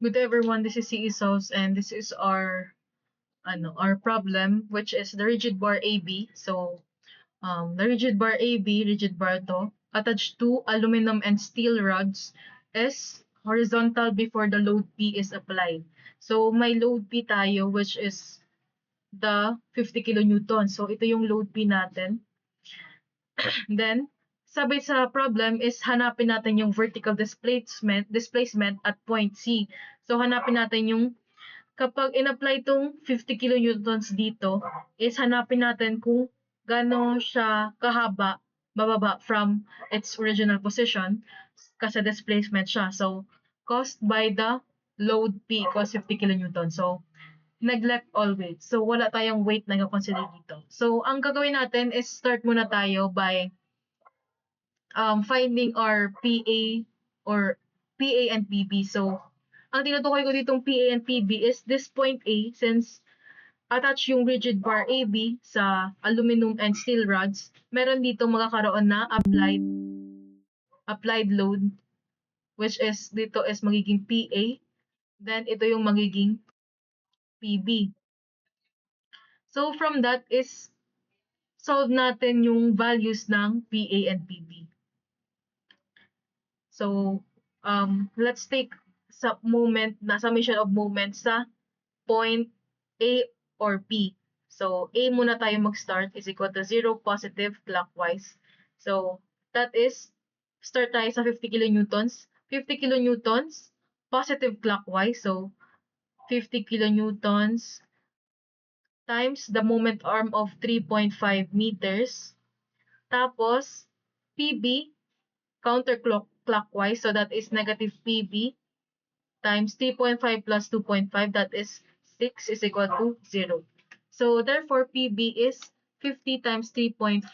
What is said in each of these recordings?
Good day everyone, this is CE Sauce and this is our problem, which is the rigid bar AB. So the rigid bar AB, rigid bar to, attached to aluminum and steel rods, is horizontal before the load P is applied. So may load P tayo, which is the 50 kilonewton. So ito yung load P natin. Then sabi sa problem is hanapin natin yung vertical displacement at point C. So hanapin natin yung kapag in-apply itong 50 kilonewtons dito, is hanapin natin kung gaano siya kahaba bababa from its original position kasi displacement siya. So, caused by the load P equals 50 kilonewtons. So, neglect all weight. So, wala tayong weight na i-consider dito. So, ang gagawin natin is start muna tayo by finding our PA or PA and PB. So, ang tinutukoy ko ditong PA and PB is this point A since attach yung rigid bar AB sa aluminum and steel rods, meron dito magkakaroon na applied load which is dito is magiging PA, then ito yung magiging PB. So from that is solve natin yung values ng PA and PB. So let's take summation of moment sa point A or P. So, A muna tayo mag-start is equal to 0 positive clockwise. So, that is, start tayo sa 50 kilonewtons. 50 kilonewtons, positive clockwise. So, 50 kilonewtons times the moment arm of 3.5 meters. Tapos, PB, counterclockwise. So, that is negative PB times 3.5 plus 2.5, that is 6 is equal to 0. So therefore, PB is 50 times 3.5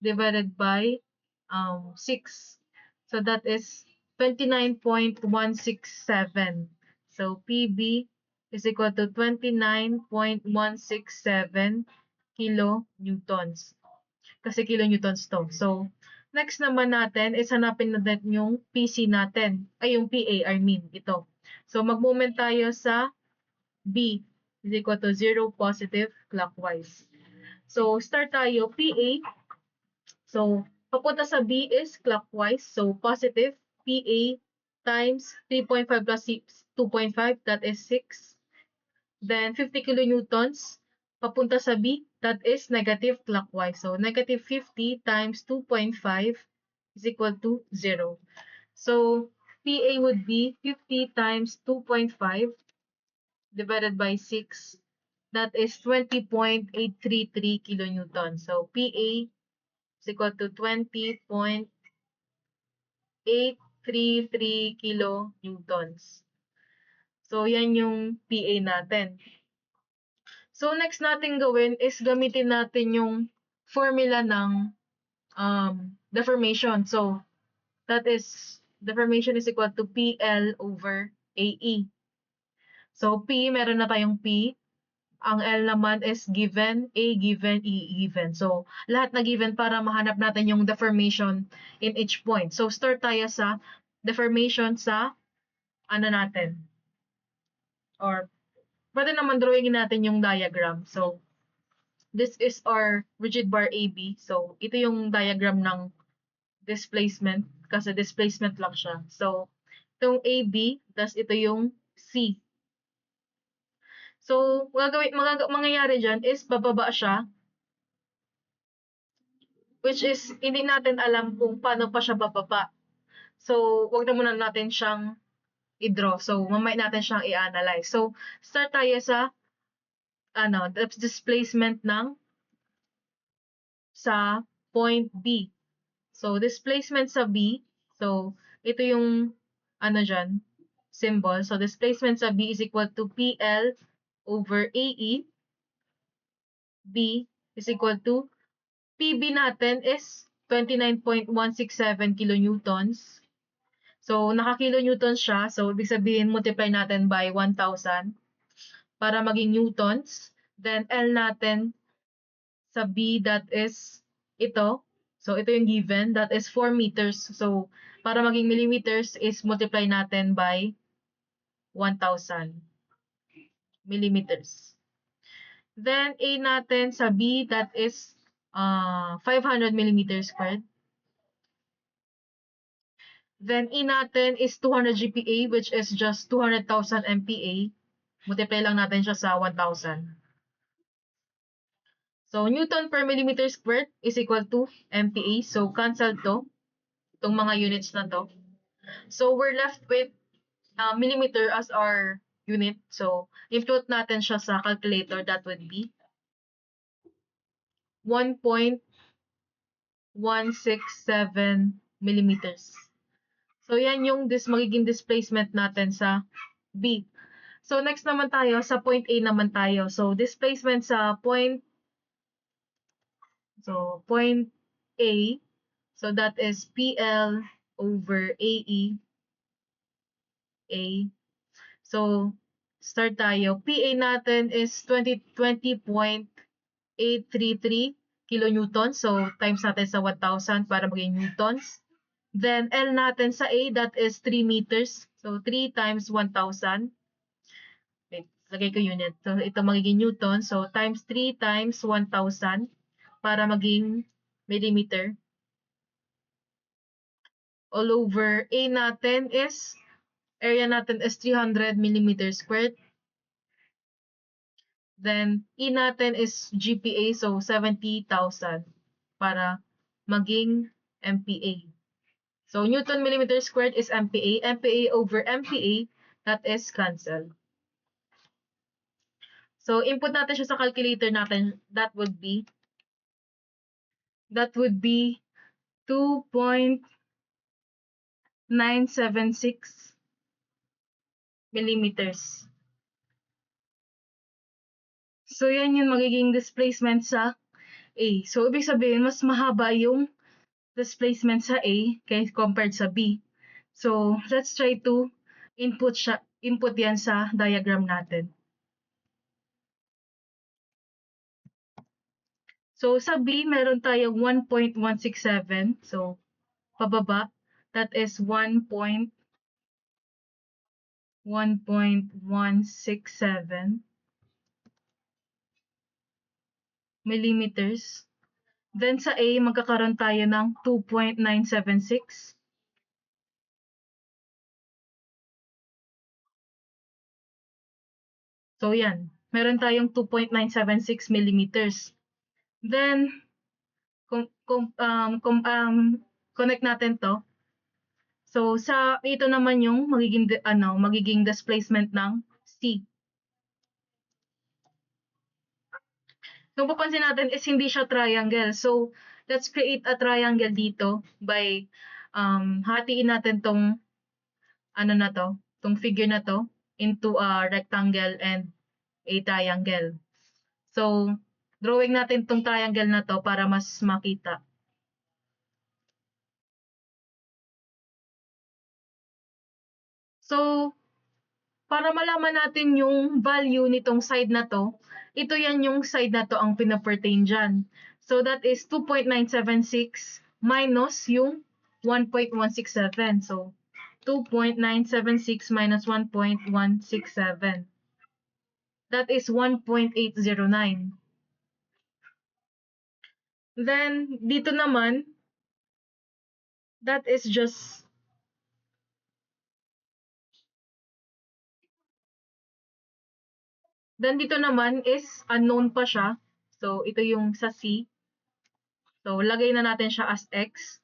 divided by 6. So that is 29.167. So PB is equal to 29.167 kilonewtons. Kasi kilonewtons to. So next naman natin is hanapin natin yung PC natin. Ay, yung PA, I mean, ito. So, mag-moment tayo sa B is equal to 0 positive clockwise. So, start tayo, PA. So, papunta sa B is clockwise. So, positive PA times 3.5 plus 2.5, that is 6. Then, 50 kilonewtons papunta sa B, that is negative clockwise. So, negative 50 times 2.5 is equal to 0. So, PA would be 50 times 2.5 divided by 6. That is 20.833 kilonewtons. So, PA is equal to 20.833 kilonewtons. So, yan yung PA natin. So, next natin gawin is gamitin natin yung formula ng deformation. So, that is, deformation is equal to PL over AE. So, P, meron na tayong P. Ang L naman is given, A given, E given. So, lahat na given para mahanap natin yung deformation in each point. So, start tayo sa deformation sa natin. Or, pwede naman drawingin natin yung diagram. So, this is our rigid bar AB. So, ito yung diagram ng displacement kasi displacement lang siya. So, itong AB, tas ito yung C. So, mangyayari dyan is bababa siya, which is hindi natin alam kung paano pa siya bababa. So, wag na muna natin siyang i-draw. So, mamaya natin siyang i-analyze. So, start tayo sa displacement ng sa point B. So, displacement sa B. So, ito yung dyan, symbol. So, displacement sa B is equal to PL over AE. B is equal to PB natin is 29.167 kilonewtons. So, naka-kilonewtons siya. So, ibig sabihin, multiply natin by 1,000 para maging newtons. Then, L natin sa B, that is ito. So, ito yung given. That is 4 meters. So, para maging millimeters is multiply natin by 1,000 millimeters. Then, A natin sa B, that is 500 millimeters squared. Then, E natin is 200 GPa, which is just 200,000 MPa. Multiply lang natin siya sa 1,000. So, Newton per millimeter squared is equal to MPa. So, cancel to, itong mga units na to. So, we're left with millimeter as our unit. So, input natin siya sa calculator. That would be 1.167 millimeters. So, yan yung magiging displacement natin sa B. So, next naman tayo, sa point A naman tayo. So, displacement sa point A, so that is PL over AE. So, start tayo. PA natin is 20.833 kilonewton. So, times natin sa 1,000 para maging newtons. Then, L natin sa A, that is 3 meters. So, 3 times 1,000. Wait, lagay ko unit. So, ito magiging newton. So, times 3 times 1,000 para maging millimeter. All over A natin is, area natin is 300 millimeters squared. Then, E natin is GPa, so 70,000 para maging MPa. So, Newton millimeter squared is MPa. MPa over MPa, that is cancel. So, input natin siya sa calculator natin. That would be 2.976 millimeters. So, yan yung magiging displacement sa A. So, ibig sabihin, mas mahaba yung displacement sa A compared sa B. So, let's try to input yan sa diagram natin. So, sa B, meron tayong 1.167. So, pababa, that is 1.167 millimeters. Then sa A, magkakaroon tayo ng 2.976. So, yan. Meron tayong 2.976 millimeters. Then, connect natin to. So, ito naman yung magiging displacement ng C. Kung papansin natin is hindi siya triangle. So, let's create a triangle dito by hatiin natin tong tong figure na to into a rectangle and a triangle. So, drawing natin tong triangle na to para mas makita. So, para malaman natin yung value nitong side na to, ito yan yung side na to ang pinapertain dyan. So, that is 2.976 minus yung 1.167. So, 2.976 minus 1.167. That is 1.809. Then, dito naman, that is just then dito naman is unknown pa siya. So, ito yung sa C. So, lagay na natin siya as X.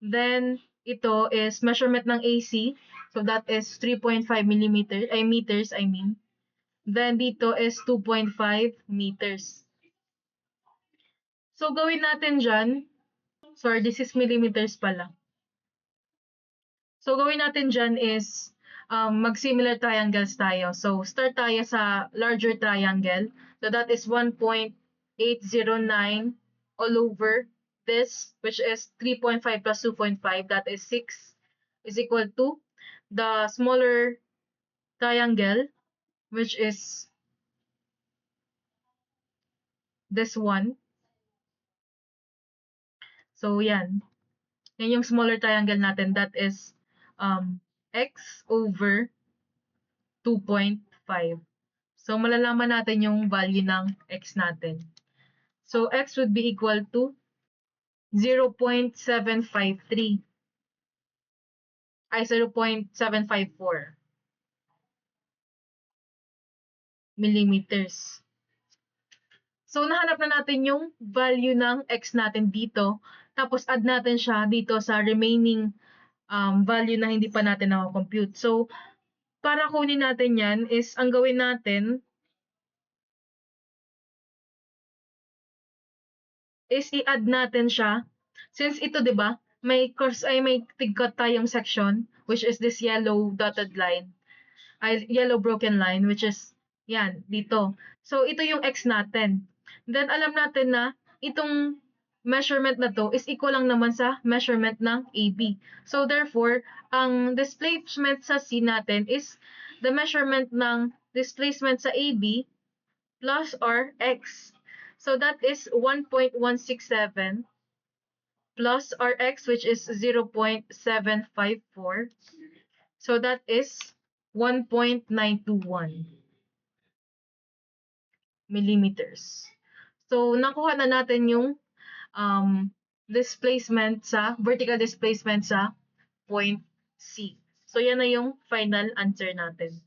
Then, ito is measurement ng AC. So, that is 3.5 meters. Then, dito is 2.5 meters. So, gawin natin dyan. Sorry, this is millimeters pala. So, gawin natin dyan is mag-similar triangles tayo. So, start tayo sa larger triangle. So, that is 1.809 all over this, which is 3.5 plus 2.5, that is 6, is equal to the smaller triangle, which is this one. So, yan. Yan yung smaller triangle natin. That is x over 2.5. So, malalaman natin yung value ng x natin. So, x would be equal to 0.753. 0.754 millimeters. So, nahanap na natin yung value ng x natin dito. Tapos, add natin siya dito sa remaining value na hindi pa natin na-compute. So, para kunin natin yan is, ang gawin natin is i-add natin siya. Since ito, di ba, may tigkat tayong section, which is this yellow dotted line, yellow broken line, which is, yan, dito. So, ito yung x natin. Then, alam natin na itong measurement na to is equal lang naman sa measurement ng AB. So, therefore, ang displacement sa C natin is the measurement ng displacement sa AB plus our x. So, that is 1.167 plus our x, which is 0.754. So, that is 1.921 millimeters. So, nakuha na natin yung vertical displacement sa point C. So, yan na yung final answer natin.